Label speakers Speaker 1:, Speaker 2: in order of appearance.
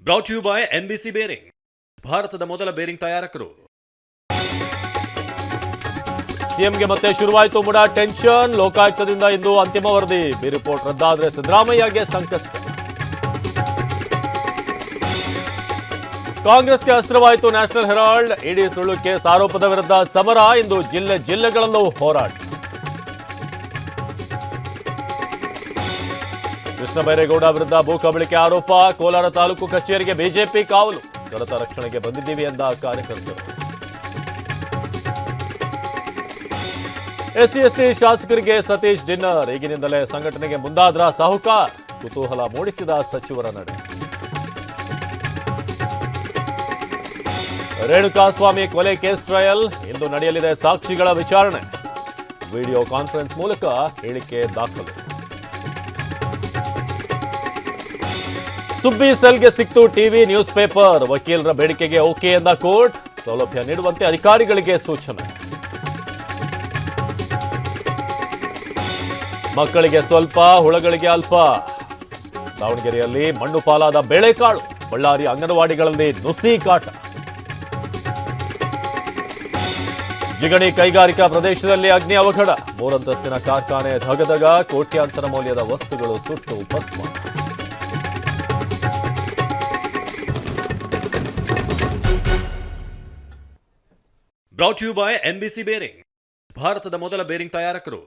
Speaker 1: Brought you by NBC bearing, ಭಾರತದ ಮೊದಲ bearing ತಯಾರಕರು.
Speaker 2: ಸಿಎಂಗೆ ಮತ್ತೆ ಶುರುವಾಯಿತು ಮುಡಾ ಟೆನ್ಷನ್. ಲೋಕಾಯುಕ್ತದಿಂದ ಇಂದು ಅಂತಿಮ ವರದಿ. ಬಿ ರಿಪೋರ್ಟ್ ರದ್ದಾದ್ರೆ ಸಿದ್ದರಾಮಯ್ಯಗೆ ಸಂಕಷ್ಟ. ಕಾಂಗ್ರೆಸ್ಗೆ ಅಸ್ತ್ರವಾಯಿತು ನ್ಯಾಷನಲ್ ಹೆರಾಲ್ಡ್. ಇಡಿ ಸುಳ್ಳು ಕೇಸ್ ಆರೋಪದ ವಿರುದ್ಧ ಸಮರ. ಇಂದು ಜಿಲ್ಲೆಗಳಲ್ಲೂ ಹೋರಾಟ. ಕೃಷ್ಣ ಬೈರೇಗೌಡ ವಿರುದ್ಧ ಭೂ ಕಬಳಿಕೆ ಆರೋಪ. ಕೋಲಾರ ತಾಲೂಕು ಕಚೇರಿಗೆ ಬಿಜೆಪಿ ಕಾವಲು. ಕಡತ ರಕ್ಷಣೆಗೆ ಬಂದಿದ್ದೀವಿ ಎಂದ ಕಾರ್ಯಕರ್ತರು. ಎಸ್ಸಿ ಎಸ್ಟಿ ಶಾಸಕರಿಗೆ ಸತೀಶ್ ಡಿನ್ನರ್. ಈಗಿನಿಂದಲೇ ಸಂಘಟನೆಗೆ ಮುಂದಾದ್ರ ಸಾಹುಕಾರ್. ಕುತೂಹಲ ಮೂಡಿಸಿದ ಸಚಿವರ ನಡೆ. ರೇಣುಕಾಸ್ವಾಮಿ ಕೊಲೆ ಕೇಸ್ ಟ್ರಯಲ್. ಇಂದು ನಡೆಯಲಿದೆ ಸಾಕ್ಷಿಗಳ ವಿಚಾರಣೆ. ವಿಡಿಯೋ ಕಾನ್ಫರೆನ್ಸ್ ಮೂಲಕ ಹೇಳಿಕೆ ದಾಖಲು. ಸುಬ್ಬಿ ಸೆಲ್ಗೆ ಸಿಕ್ತು ಟಿವಿ ನ್ಯೂಸ್ ಪೇಪರ್. ವಕೀಲರ ಬೇಡಿಕೆಗೆ ಓಕೆ ಎಂದ ಕೋರ್ಟ್. ಸೌಲಭ್ಯ ನೀಡುವಂತೆ ಅಧಿಕಾರಿಗಳಿಗೆ ಸೂಚನೆ. ಮಕ್ಕಳಿಗೆ ಸ್ವಲ್ಪ, ಹುಳಗಳಿಗೆ ಅಲ್ಪ. ದಾವಣಗೆರೆಯಲ್ಲಿ ಮಣ್ಣು ಪಾಲಾದ ಬೇಳೆಕಾಳು. ಬಳ್ಳಾರಿ ಅಂಗನವಾಡಿಗಳಲ್ಲಿ ನುಸಿ ಕಾಟ. ಜಿಗಣಿ ಕೈಗಾರಿಕಾ ಪ್ರದೇಶದಲ್ಲಿ ಅಗ್ನಿ ಅವಘಡ. 3 ಅಂತಸ್ತಿನ ಕಾರ್ಖಾನೆ ಧಗಧಗ. ಕೋಟ್ಯಾಂತರ ಮೌಲ್ಯದ ವಸ್ತುಗಳು ಸುಟ್ಟು ಭಸ್ಮ.
Speaker 1: Brought you by NBC bearing, ಭಾರತದ ಮೊದಲ ಬೇರಿಂಗ್ ತಯಾರಕರು.